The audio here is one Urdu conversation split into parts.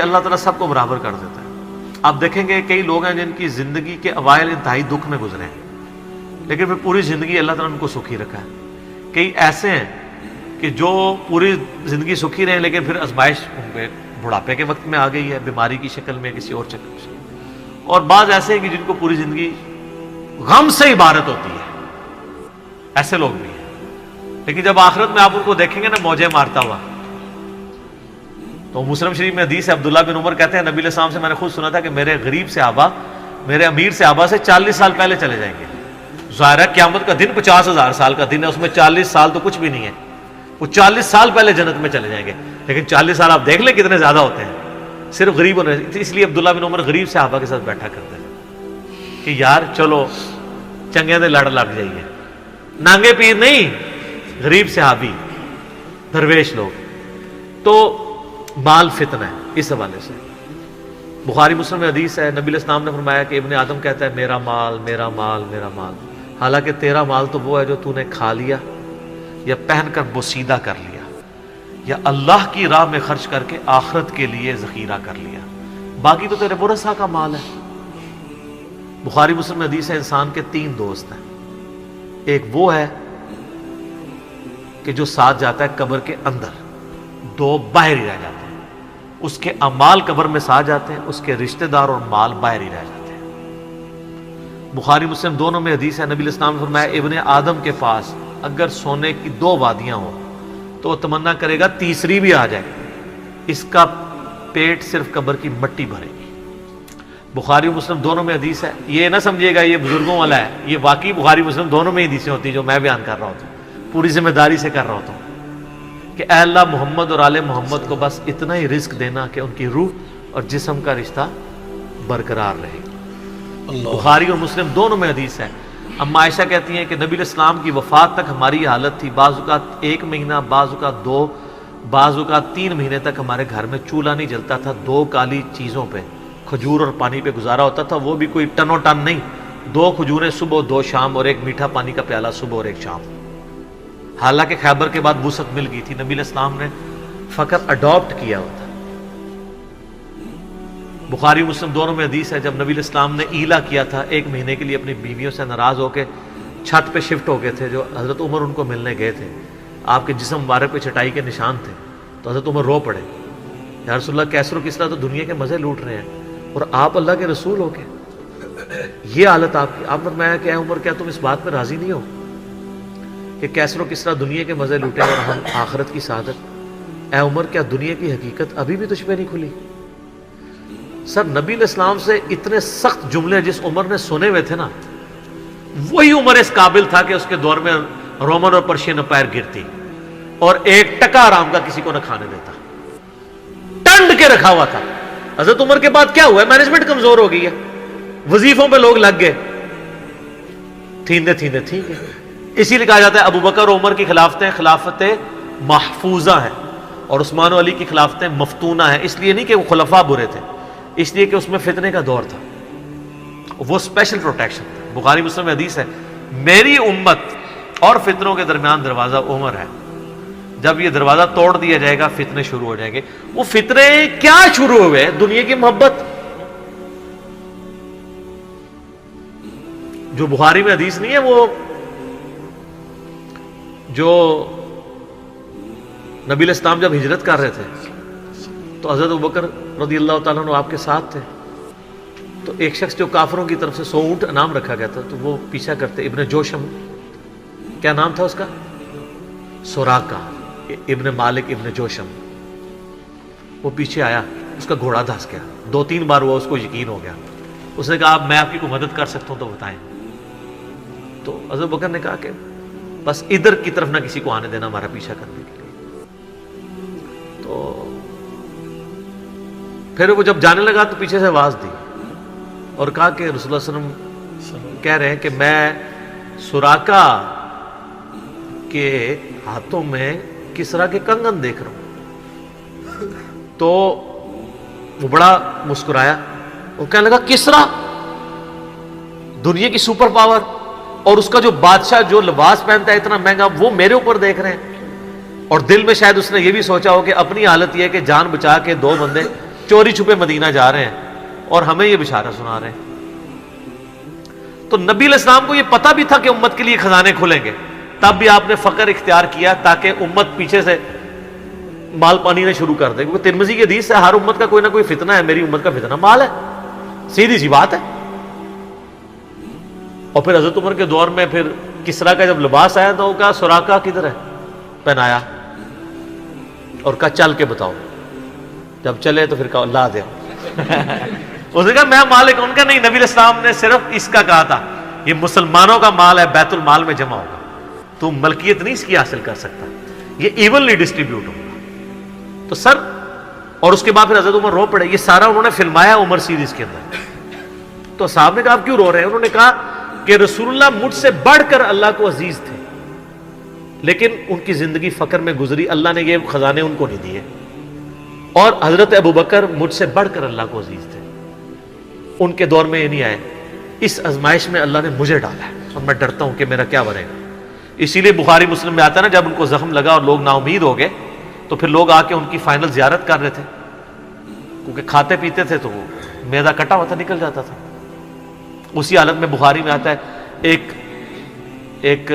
اللہ تعالیٰ سب کو برابر کر دیتا ہے۔ آپ دیکھیں گے کئی لوگ ہیں جن کی زندگی کے اوائل انتہائی دکھ میں گزرے ہیں، لیکن پھر پوری زندگی اللہ تعالیٰ نے ان کو سکھی رکھا ہے۔ کئی ایسے ہیں کہ جو پوری زندگی سکھی رہے ہیں، لیکن پھر آزمائش ان پہ بڑھاپے کے وقت میں آ گئی ہے، بیماری کی شکل میں، کسی اور شکل میں۔ اور بعض ایسے ہیں کہ جن کو پوری زندگی غم سے عبارت ہوتی ہے، ایسے لوگ بھی ہیں، لیکن جب آخرت میں آپ ان کو دیکھیں گے نا موجیں مارتا ہوا، تو مسلم شریف میں حدیث ہے، عبداللہ بن عمر کہتے ہیں نبی علیہ السلام سے میں نے خود سنا تھا کہ میرے غریب صحابہ میرے امیر صحابہ سے 40 سال پہلے چلے جائیں گے۔ ظاہر ہے قیامت کا دن 50,000 سال کا دن ہے، اس میں 40 سال تو کچھ بھی نہیں ہے، وہ 40 سال پہلے جنت میں چلے جائیں گے، لیکن 40 سال آپ دیکھ لیں کتنے زیادہ ہوتے ہیں صرف غریب ہونے۔ اس لیے عبداللہ بن عمر غریب صحابہ کے ساتھ بیٹھا کرتے ہیں کہ یار چلو چنگے دے لڑ لگ جائیے، نانگے پیر نہیں، غریب صحابی درویش لوگ۔ تو مال فتنہ ہے، اس حوالے سے بخاری مسلم میں حدیث ہے، نبی علیہ السلام نے فرمایا کہ ابن آدم کہتا ہے میرا مال میرا مال میرا مال، حالانکہ تیرا مال تو وہ ہے جو تو نے کھا لیا یا پہن کر بوسیدہ کر لیا یا اللہ کی راہ میں خرچ کر کے آخرت کے لیے ذخیرہ کر لیا، باقی تو تیرے ورثہ کا مال ہے۔ بخاری مسلم میں حدیث ہے انسان کے 3 دوست ہیں، ایک وہ ہے کہ جو ساتھ جاتا ہے قبر کے اندر، 2 باہر ہی رہ جاتے ہیں، اس کے اعمال قبر میں ساتھ جاتے ہیں، اس کے رشتہ دار اور مال باہر ہی رہ جاتے ہیں۔ بخاری مسلم دونوں میں حدیث ہے، نبی علیہ السلام نے فرمایا ابن آدم کے پاس اگر سونے کی 2 وادیاں ہوں تو وہ تمنا کرے گا تیسری بھی آ جائے، اس کا پیٹ صرف قبر کی مٹی بھرے گی۔ بخاری مسلم دونوں میں حدیث ہے، یہ نہ سمجھیے گا یہ بزرگوں والا ہے، یہ واقعی بخاری مسلم دونوں میں حدیثیں ہوتی ہیں جو میں بیان کر رہا ہوتا ہوں، پوری ذمہ داری سے کر رہا ہوتا ہوں کہ اے اللہ محمد اور آل محمد کو بس اتنا ہی رزق دینا کہ ان کی روح اور جسم کا رشتہ برقرار رہے۔ بخاری اور مسلم دونوں میں حدیث ہے، اما عائشہ کہتی ہیں کہ نبی علیہ السلام کی وفات تک ہماری حالت تھی، بعض اوقات 1 مہینہ، بعض اوقات 2، بعض اوقات 3 مہینے تک ہمارے گھر میں چولہا نہیں جلتا تھا، 2 کالی چیزوں پہ، کھجور اور پانی پہ گزارا ہوتا تھا، وہ بھی کوئی ٹنو ٹن نہیں، 2 کھجوریں صبح 2 شام اور 1 میٹھا پانی کا پیالہ صبح اور 1 شام۔ حالانکہ خیبر کے بعد وسعت مل گئی تھی، نبی علیہ السلام نے فقط اڈاپٹ کیا ہوتا۔ بخاری مسلم دونوں میں حدیث ہے، جب نبی علیہ السلام نے ایلا کیا تھا 1 مہینے کے لیے اپنی بیویوں سے ناراض ہو کے چھت پہ شفٹ ہو گئے تھے، جو حضرت عمر ان کو ملنے گئے تھے، آپ کے جسم مبارک پہ چٹائی کے نشان تھے، تو حضرت عمر رو پڑے، یا رسول اللہ کیسر و کسریٰ تو دنیا کے مزے لوٹ رہے ہیں اور آپ اللہ کے رسول ہو کے یہ حالت آپ کی۔ آپ نے فرمایا کہ اے عمر کیا تم اس بات پہ راضی نہیں ہو کہ کیسر و کسریٰ دنیا کے مزے لوٹے اور ہم آخرت کی سعادت؟ اے عمر کیا دنیا کی حقیقت ابھی بھی تجھ پہ نہیں کھلی؟ سر نبی علیہ السلام سے اتنے سخت جملے جس عمر نے سنے ہوئے تھے نا، وہی عمر اس قابل تھا کہ اس کے دور میں رومن اور پرشین امپائر گرتی اور 1 ٹکا آرام کا کسی کو نہ کھانے دیتا، ٹنڈ کے رکھا ہوا تھا۔ حضرت عمر کے بعد کیا ہوا ہے؟ مینجمنٹ کمزور ہو گئی ہے، وظیفوں پہ لوگ لگ گئے، تھیندے ٹھیک ہے۔ اسی لیے کہا جاتا ہے ابو بکر اور عمر کی خلافتیں خلافتیں محفوظہ ہیں اور عثمان و علی کی خلافتیں مفتونہ ہیں، اس لیے نہیں کہ وہ خلفاء برے تھے، اس لیے کہ اس میں فتنے کا دور تھا، وہ اسپیشل پروٹیکشن تھا۔ بخاری مسلم میں حدیث ہے میری امت اور فتنوں کے درمیان دروازہ عمر ہے، جب یہ دروازہ توڑ دیا جائے گا فتنے شروع ہو جائیں گے۔ وہ فتنے کیا شروع ہوئے؟ دنیا کی محبت، جو بخاری میں حدیث نہیں ہے، وہ جو نبی علیہ السلام جب ہجرت کر رہے تھے تو حضرت ابوبکر رضی اللہ تعالیٰ عنہ آپ کے ساتھ تھے، تو ایک شخص جو کافروں کی طرف سے 100 اونٹ انعام رکھا گیا تھا، تو وہ پیچھا کرتے، ابن جوشم، کیا نام تھا اس کا؟ سوراقہ ابن مالک ابن جوشم، وہ پیچھے آیا، اس کا گھوڑا دھس گیا، 2-3 بار ہوا، اس کو یقین ہو گیا، اس نے کہا میں آپ کی کوئی مدد کر سکتا ہوں تو بتائیں۔ تو حضرت ابوبکر نے کہا کہ بس ادھر کی طرف نہ کسی کو آنے دینا ہمارا پیچھا کرنے کے لیے۔ تو پھر وہ جب جانے لگا تو پیچھے سے آواز دی اور کہا کہ رسول اللہ صلی اللہ علیہ وسلم کہہ رہے ہیں کہ میں سوراقہ کے ہاتھوں میں کسرا کے کنگن دیکھ رہا ہوں۔ تو وہ بڑا مسکرایا اور کہنے لگا کسرا دنیا کی سپر پاور اور اس کا جو بادشاہ جو لباس پہنتا ہے اتنا مہنگا، وہ میرے اوپر دیکھ رہے ہیں۔ اور دل میں شاید اس نے یہ بھی سوچا ہو کہ اپنی حالت یہ ہے کہ جان بچا کے 2 بندے چوری چھپے مدینہ جا رہے ہیں اور ہمیں یہ بشارت سنا رہے ہیں. تو نبی علیہ السلام کو یہ پتہ بھی تھا کہ امت کے لیے خزانے کھلیں گے, تب بھی آپ نے فقر اختیار کیا تاکہ امت پیچھے سے مال پانی نے شروع کر دے, کیونکہ ترمذی کی حدیث ہے ہر امت کا کوئی نہ کوئی فتنہ ہے, میری امت کا فتنہ مال ہے, سیدھی سی بات ہے. اور پھر حضرت عمر کے دور میں پھر کسرا کا جب لباس آیا تو وہ کہا سراقہ کدھر ہے, پہنایا اور کہا چل کے بتاؤ, جب چلے تو پھر کہا لا دے. اس نے کہا میں مالک, ان کا نہیں, نبی علیہ السلام نے صرف اس کا کہا تھا یہ مسلمانوں کا مال ہے, بیت المال میں جمع ہوگا, تو ملکیت نہیں اس کی حاصل کر سکتا, یہ ایونلی ڈسٹریبیوٹ ہوگا. تو سر, اور اس کے بعد پھر حضرت عمر رو پڑے, یہ سارا انہوں نے فلمایا عمر سیریز کے اندر. تو صاحب نے کہا آپ کیوں رو رہے ہیں؟ انہوں نے کہا کہ رسول اللہ مجھ سے بڑھ کر اللہ کو عزیز تھے, لیکن ان کی زندگی فقر میں گزری, اللہ نے یہ خزانے ان کو نہیں دیے. اور حضرت ابوبکر مجھ سے بڑھ کر اللہ کو عزیز تھے, ان کے دور میں یہ نہیں آئے. اس آزمائش میں اللہ نے مجھے ڈالا ہے اور میں ڈرتا ہوں کہ میرا کیا بنے گا. اسی لیے بخاری مسلم میں آتا ہے نا, جب ان کو زخم لگا اور لوگ نا امید ہو گئے تو پھر لوگ آ کے ان کی فائنل زیارت کر رہے تھے, کیونکہ کھاتے پیتے تھے تو وہ میدا کٹا ہوا تھا, نکل جاتا تھا. اسی حالت میں بخاری میں آتا ہے ایک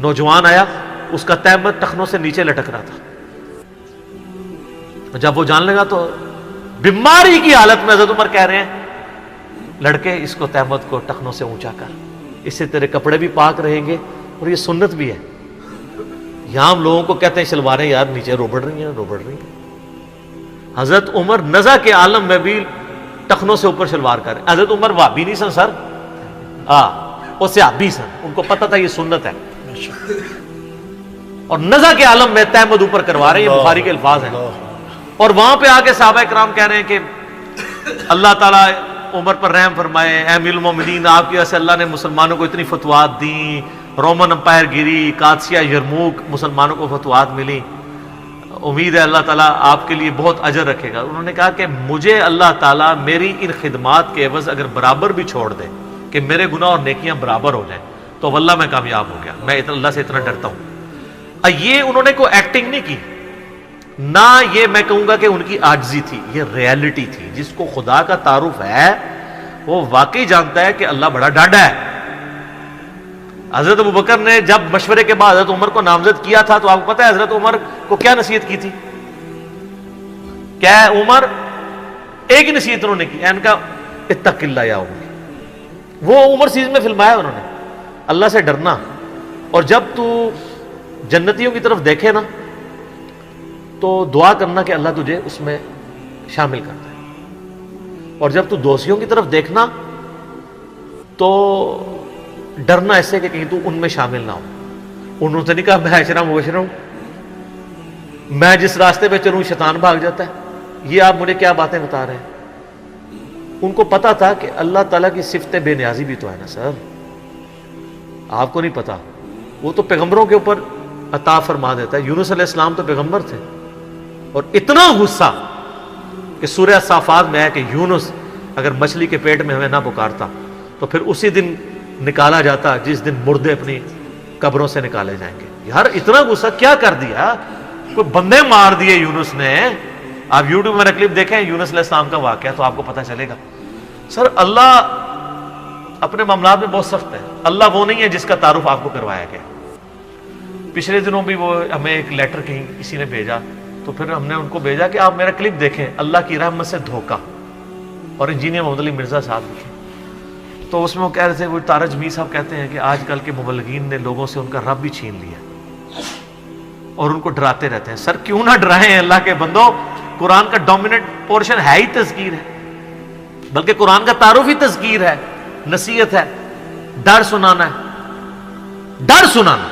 نوجوان آیا, اس کا تہمت ٹخنوں سے نیچے لٹک رہا تھا. جب وہ جان لگا تو بیماری کی حالت میں حضرت عمر کہہ رہے ہیں لڑکے اس کو تہمت کو ٹخنوں سے اونچا کر, اس سے تیرے کپڑے بھی پاک رہیں گے اور یہ سنت بھی ہے. یہاں ہم لوگوں کو کہتے ہیں شلواریں یار نیچے روبڑ رہی ہیں. حضرت عمر نزع کے عالم میں بھی ٹخنوں سے اوپر شلوار کر رہے. حضرت عمر وہابی نہیں سن سر, وہ صحابی سن, ان کو پتہ تھا یہ سنت ہے, اور نزع کے عالم میں تہمت اوپر کروا رہے ہیں, یہ بخاری کے الفاظ ہیں. اور وہاں پہ آ کے صحابہ کرام کہہ رہے ہیں کہ اللہ تعالیٰ عمر پر رحم فرمائے, اے امیر المومنین آپ کی وجہ سے اللہ نے مسلمانوں کو اتنی فتوحات دیں, رومن امپائر گری, قادسیہ, یرموک, مسلمانوں کو فتوحات ملی, امید ہے اللہ تعالیٰ آپ کے لیے بہت اجر رکھے گا. انہوں نے کہا کہ مجھے اللہ تعالیٰ میری ان خدمات کے عوض اگر برابر بھی چھوڑ دے کہ میرے گناہ اور نیکیاں برابر ہو جائیں تو واللہ میں کامیاب ہو گیا, میں اللہ سے اتنا ڈرتا ہوں. یہ انہوں نے کوئی ایکٹنگ نہیں کی, نہ یہ میں کہوں گا کہ ان کی عاجزی تھی, یہ ریالٹی تھی. جس کو خدا کا تعارف ہے وہ واقعی جانتا ہے کہ اللہ بڑا ڈاڈا ہے. حضرت ابوبکر نے جب مشورے کے بعد حضرت عمر کو نامزد کیا تھا تو آپ کو پتہ ہے حضرت عمر کو کیا نصیحت کی تھی؟ کیا ہے عمر, ایک ہی نصیحت انہوں نے کی, ان کا اتق اللہ یا عمر. وہ عمر سیریز میں فلمایا انہوں نے, اللہ سے ڈرنا, اور جب تو جنتیوں کی طرف دیکھے نا تو دعا کرنا کہ اللہ تجھے اس میں شامل کر دے, اور جب تو دوستیوں کی طرف دیکھنا تو ڈرنا ایسے کہ کہیں تو ان میں شامل نہ ہو. انہوں نے نہیں کہا میں اشرا مبشرا ہوں, میں جس راستے پہ چلوں شیطان بھاگ جاتا ہے, یہ آپ مجھے کیا باتیں بتا رہے ہیں. ان کو پتا تھا کہ اللہ تعالیٰ کی صفت بے نیازی بھی تو ہے نا سر, آپ کو نہیں پتا, وہ تو پیغمبروں کے اوپر عطا فرما دیتا ہے. یونس علیہ السلام تو پیغمبر تھے, اور اتنا غصہ کہ سورہ صافات میں ہے کہ یونس اگر مچھلی کے پیٹ میں ہمیں نہ پکارتا تو پھر اسی دن نکالا جاتا جس دن مردے اپنی قبروں سے نکالے جائیں گے. یار اتنا غصہ کیا کر دیا, کوئی بندے مار دیے یونس نے. آپ یوٹیوب میں کلپ دیکھیں یونس علیہ السلام کا واقعہ تو آپ کو پتہ چلے گا. سر اللہ اپنے معاملات میں بہت سخت ہے. اللہ وہ نہیں ہے جس کا تعارف آپ کو کروایا گیا. پچھلے دنوں بھی وہ ہمیں ایک لیٹر کہیں کسی نے بھیجا, تو پھر ہم نے ان کو بھیجا کہ آپ میرا کلپ دیکھیں, اللہ کی رحمت سے دھوکہ, اور انجینئر محمد علی مرزا صاحب لکھے. تو اس میں وہ کہہ رہے تھے, وہ تارج میر صاحب کہتے ہیں کہ آج کل کے مبلغین نے لوگوں سے ان کا رب بھی چھین لیا اور ان کو ڈراتے رہتے ہیں. سر کیوں نہ ڈرائیں اللہ کے بندو, قرآن کا ڈومیننٹ پورشن ہے ہی تذکیر ہے, بلکہ قرآن کا تعارف ہی تذکیر ہے, نصیحت ہے, ڈر سنانا ہے, ڈر سنانا.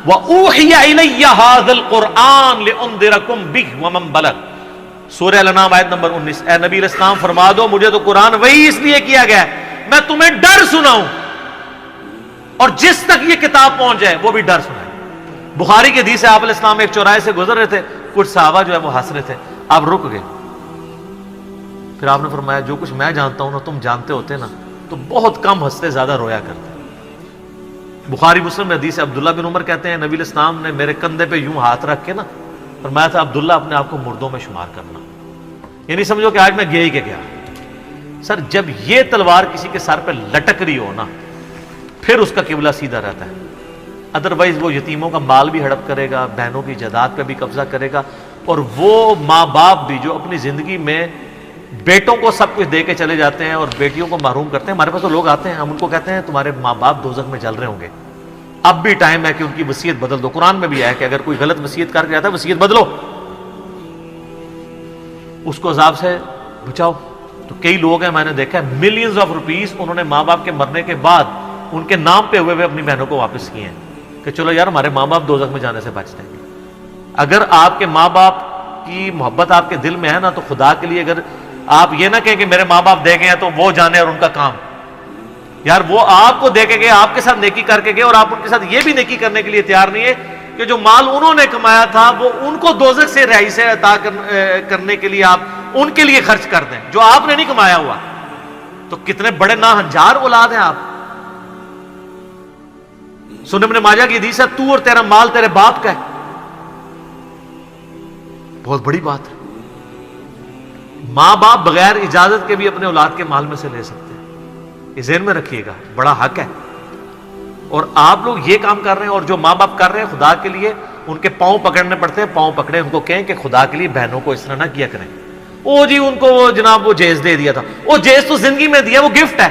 وَأُوحِيَ إِلَيَّ هَذَا الْقُرْآنُ لِأُنذِرَكُمْ بِهِ وَمَنْ بَلَغَ. سورہ الانعام آیت نمبر 19. اے نبی علیہ السلام فرما دو مجھے تو قرآن وہی اس لیے کیا گیا ہے میں تمہیں ڈر سناؤں, اور جس تک یہ کتاب پہنچ جائے وہ بھی ڈر سنائے. بخاری کی حدیث ہے, آپ علیہ السلام ایک چوراہے سے گزر رہے تھے, کچھ صحابہ جو ہے وہ ہنس رہے تھے, آپ رک گئے. پھر آپ نے فرمایا جو کچھ میں جانتا ہوں نا تم جانتے ہوتے نا تو بہت کم ہنستے زیادہ رویا کرتے. بخاری مسلم میں حدیث ہے, عبداللہ بن عمر کہتے ہیں نبی علیہ السلام نے میرے کندھے پہ یوں ہاتھ رکھ کے نا فرمایا تھا عبداللہ اپنے آپ کو مردوں میں شمار کرنا. یہ نہیں سمجھو کہ آج میں گیا ہی کہ گیا. سر جب یہ تلوار کسی کے سر پہ لٹک رہی ہو نا پھر اس کا قبلہ سیدھا رہتا ہے. ادروائز وہ یتیموں کا مال بھی ہڑپ کرے گا, بہنوں کی جائیداد پہ بھی قبضہ کرے گا, اور وہ ماں باپ بھی جو اپنی زندگی میں بیٹوں کو سب کچھ دے کے چلے جاتے ہیں اور بیٹیوں کو محروم کرتے ہیں. ہمارے پاس تو لوگ آتے ہیں, ہم ان کو کہتے ہیں تمہارے ماں باپ دوزخ میں جل رہے ہوں گے, اب بھی ٹائم ہے کہ ان کی وصیت بدل دو. قرآن میں بھی ہے کہ اگر کوئی غلط وصیت کر کے جاتا ہے وصیت بدلو, اس کو عذاب سے بچاؤ. تو کئی لوگ ہیں, میں نے دیکھا ہے ملینز آف روپیز انہوں نے ماں باپ کے مرنے کے بعد ان کے نام پہ ہوئے اپنی بہنوں کو واپس کیے ہیں کہ چلو یار ہمارے ماں باپ دوزخ میں جانے سے بچ جائیں گے. اگر آپ کے ماں باپ کی محبت آپ کے دل میں ہے نا تو خدا کے لیے اگر آپ یہ نہ کہیں کہ میرے ماں باپ دے گئے ہیں تو وہ جانے اور ان کا کام, یار وہ آپ کو دے کے گئے, آپ کے ساتھ نیکی کر کے گئے, اور آپ ان کے ساتھ یہ بھی نیکی کرنے کے لیے تیار نہیں ہے کہ جو مال انہوں نے کمایا تھا وہ ان کو دوزخ سے رہائی سے عطا کرنے کے لیے آپ ان کے لیے خرچ کر دیں جو آپ نے نہیں کمایا ہوا. تو کتنے بڑے ناہنجار اولاد ہیں آپ. سنن ابن ماجہ کی حدیث ہے تو اور تیرا مال تیرے باپ کا ہے, بہت بڑی بات ہے. ماں باپ بغیر اجازت کے بھی اپنے اولاد کے مال میں سے لے سکتے ہیں, یہ ذہن میں رکھیے گا, بڑا حق ہے. اور آپ لوگ یہ کام کر رہے ہیں, اور جو ماں باپ کر رہے ہیں خدا کے لیے ان کے پاؤں پکڑنے پڑتے ہیں, پاؤں پکڑے, ان کو کہیں کہ خدا کے لیے بہنوں کو اس طرح نہ کیا کریں. او جی ان کو وہ جناب وہ جیز دے دیا تھا, وہ جیز تو زندگی میں دیا, وہ گفٹ ہے.